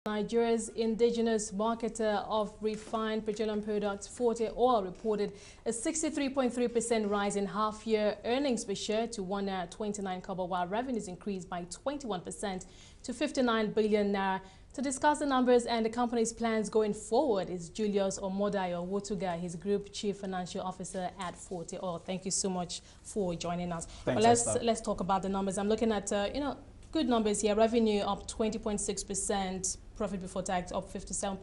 Nigeria's indigenous marketer of refined petroleum products, Forte Oil, reported a 63.3% rise in half-year earnings per share to 1.29 kobo, while revenues increased by 21% to 59 billion naira. To discuss the numbers and the company's plans going forward is Julius Omodayo Wotuga, his Group Chief Financial Officer at Forte Oil. Thank you so much for joining us. Thanks, let's talk about the numbers. I'm looking at good numbers here. Revenue up 20.6%, profit before tax up 57%,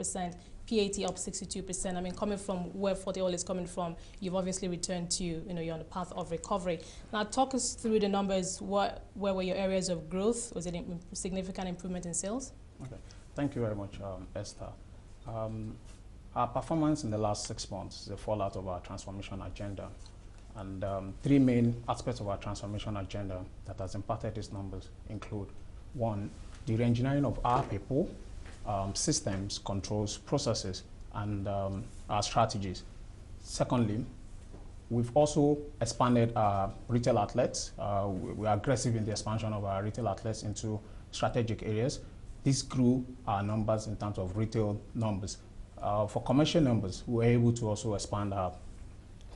PAT up 62%. I mean, coming from where Forte Oil is coming from, you've obviously returned to, you're on the path of recovery. Now, talk us through the numbers. Where were your areas of growth? Was it a significant improvement in sales? Okay, thank you very much, Esther. Our performance in the last 6 months is a fallout of our transformation agenda. And three main aspects of our transformation agenda that has impacted these numbers include: one, the reengineering of our people, systems, controls, processes, and our strategies. Secondly, we've also expanded our retail outlets. We are aggressive in the expansion of our retail outlets into strategic areas. This grew our numbers in terms of retail numbers. For commercial numbers, we were able to also expand our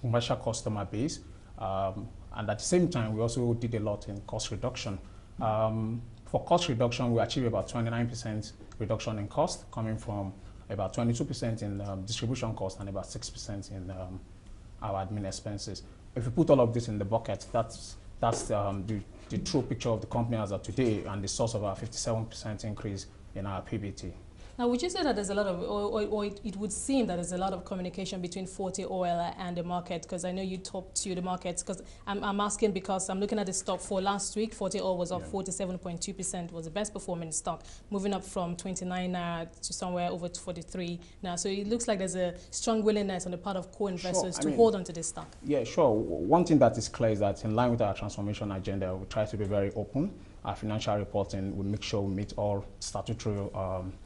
commercial customer base, and at the same time, we also did a lot in cost reduction. For cost reduction, we achieved about 29% reduction in cost, coming from about 22% in distribution cost and about 6% in our admin expenses. If you put all of this in the bucket, that's the true picture of the company as of today and the source of our 57% increase in our PBT. Now, would you say that there's a lot of, or it would seem that there's a lot of communication between Forte Oil and the market? Because I know you talk to the markets. Because I'm asking because I'm looking at the stock for last week. Forte Oil was up 47.2%, was the best performing stock, moving up from 29 to somewhere over 43 now. So it looks like there's a strong willingness on the part of co-investors to hold on to this stock. Yeah, sure. One thing that is clear is that in line with our transformation agenda, we try to be very open. Our financial reporting, we make sure we meet all statutory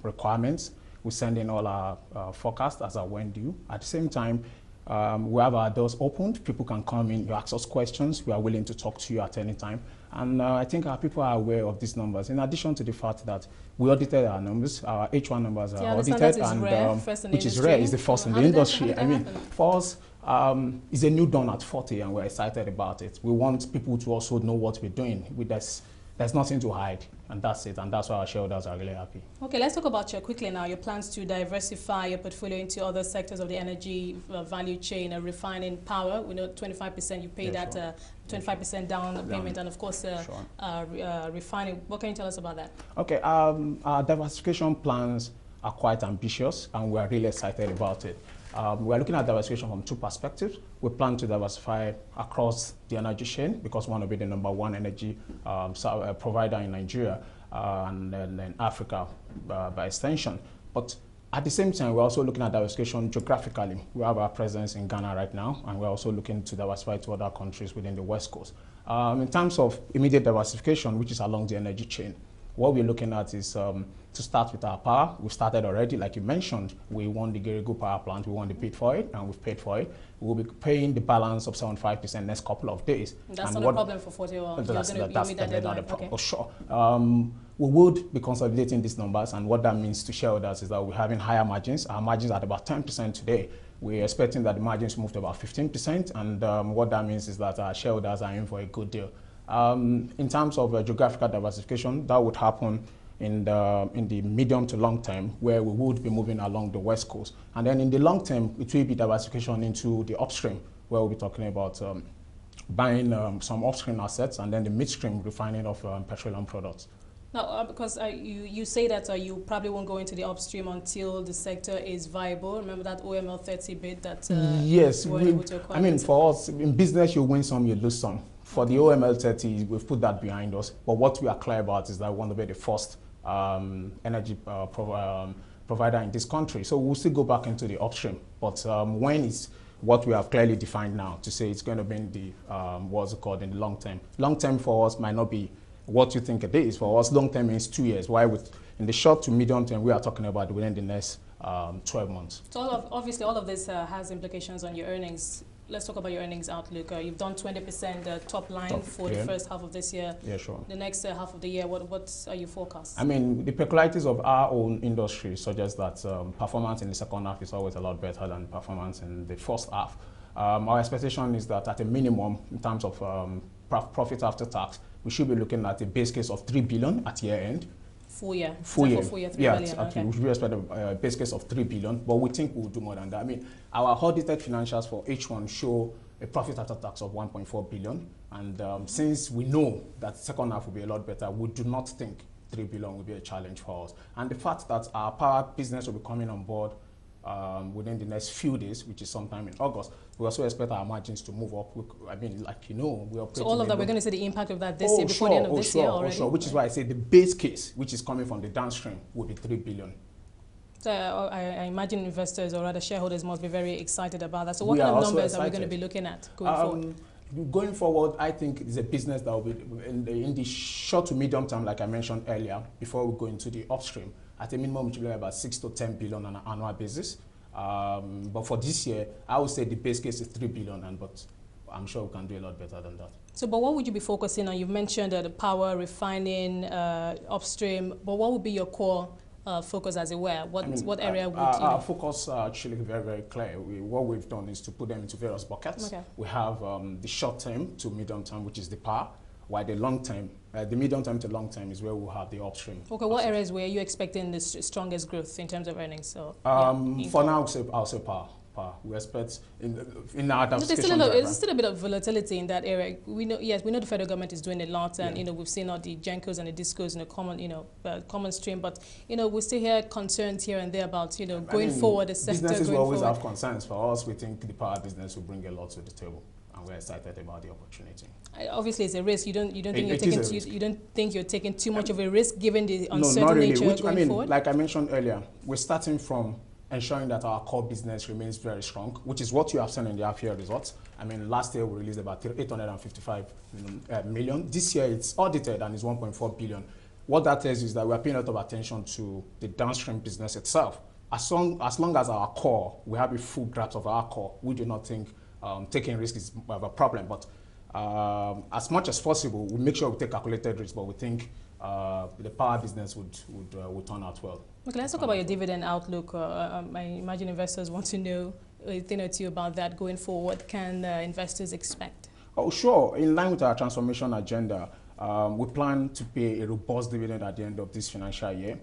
requirements. We send in all our forecasts as our when due. At the same time, we have our doors opened. People can come in, you ask us questions. We are willing to talk to you at any time. And I think our people are aware of these numbers, in addition to the fact that we audited our numbers. Our H1 numbers are audited, and which is rare, is the first in the industry. I mean, for us, it's a new dawn at Forte, and we're excited about it. We want people to also know what we're doing with this. There's nothing to hide, and that's it, and that's why our shareholders are really happy. Okay, let's talk about quickly now your plans to diversify your portfolio into other sectors of the energy value chain, refining, power. We know 25%, you pay that 25% down payment, and of course refining. What can you tell us about that? Okay, our diversification plans are quite ambitious, and we are really excited about it. We are looking at diversification from two perspectives. We plan to diversify across the energy chain because we want to be the #1 energy provider in Nigeria and then Africa by extension. But at the same time, we're also looking at diversification geographically. We have our presence in Ghana right now, and we're also looking to diversify to other countries within the West Coast. In terms of immediate diversification, which is along the energy chain, what we're looking at is to start with our power. We've started already, like you mentioned. We won the Geregu power plant. We won the bid for it, and we've paid for it. We'll be paying the balance of 75% next couple of days. That's not a problem for Forte Oil. That's not a problem, for sure. We would be consolidating these numbers, and what that means to shareholders is that we're having higher margins. Our margins are at about 10% today. We're expecting that the margins move to about 15%, and what that means is that our shareholders are in for a good deal. In terms of geographical diversification, that would happen in the medium to long term, where we would be moving along the West Coast. And then in the long term, it will be diversification into the upstream, where we'll be talking about buying some upstream assets and then the midstream refining of petroleum products. Now, because you say that you probably won't go into the upstream until the sector is viable. Remember that OML 30 bid that yes, I mean, for us, in business, you win some, you lose some. For the OML 30, we've put that behind us. But what we are clear about is that we want to be the first energy provider in this country. So we'll still go back into the upstream. But when is what we have clearly defined now to say it's going to be in the, what's it called, in the long term. Long term for us might not be what you think it is. For us, long term means 2 years. Why in the short to medium term, we are talking about within the next 12 months. So obviously all of this has implications on your earnings. let's talk about your earnings outlook. You've done 20% top line for the first half of this year. Yeah, sure. The next half of the year, what are your forecasts? I mean, the peculiarities of our own industry suggest that performance in the second half is always a lot better than performance in the first half. Our expectation is that at a minimum, in terms of profit after tax, we should be looking at a base case of 3 billion at year end. Full year. Full year. 3 yeah, billion. Actually, Okay. we should expect a base case of 3 billion, but we think we'll do more than that. I mean, our audited financials for H1 show a profit after tax of 1.4 billion, and since we know that second half will be a lot better, we do not think 3 billion will be a challenge for us. And the fact that our power business will be coming on board within the next few days, which is sometime in August, we also expect our margins to move up. I mean, like you know, we are. So all of that, we're going to see the impact of that this year before the end of this year already. Sure. Which is why I say the base case, which is coming from the downstream, will be 3 billion. So I imagine investors or rather shareholders must be very excited about that. So what kind of numbers are we going to be looking at going forward? Going forward, I think it's a business that will be in the short to medium term, like I mentioned earlier, before we go into the upstream. At a minimum, it will be about 6 to 10 billion on an annual basis. But for this year, I would say the base case is 3 billion, but I'm sure we can do a lot better than that. So, but what would you be focusing on? You've mentioned the power, refining, upstream, but what would be your core focus, as it were? What area would you? Our focus actually very, very clear. What we've done is to put them into various buckets. Okay. We have the short term to medium term, which is the power, while the long term, the medium term to long term is where we'll have the upstream. Okay, what areas were you expecting the strongest growth in terms of earnings? So, for now, I'll say power. We expect in our diversification. There's still a bit of volatility in that area. We know, yes, we know the federal government is doing a lot, and you know we've seen all the GENCOs and the DISCOs in a common stream, but you know we still hear concerns here and there about going forward the sector. Businesses will always have concerns. For us, we think the power business will bring a lot to the table, and we're excited about the opportunity. Obviously, it's a risk. You don't think you're taking too much of a risk given the uncertain nature going forward? Like I mentioned earlier, we're starting from ensuring that our core business remains very strong, which is what you have seen in the half-year results. I mean, last year we released about 855 million. This year it's audited and it's 1.4 billion. What that tells you is that we are paying a lot of attention to the downstream business itself. As long as our core, we have a full grasp of our core, we do not think taking risk is a problem. But as much as possible, we make sure we take calculated risks, but we think the power business would turn out well. Okay, let's talk about your dividend outlook. I imagine investors want to know a thing or two about that going forward. What can investors expect? Oh, sure. In line with our transformation agenda, we plan to pay a robust dividend at the end of this financial year.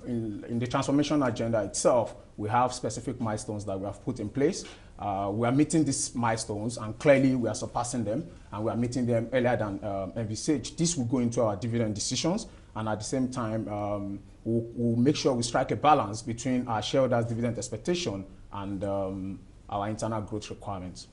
In the transformation agenda itself, we have specific milestones that we have put in place. We are meeting these milestones, and clearly we are surpassing them, and we are meeting them earlier than envisaged. This will go into our dividend decisions, and at the same time, we'll make sure we strike a balance between our shareholders' dividend expectation and our internal growth requirements.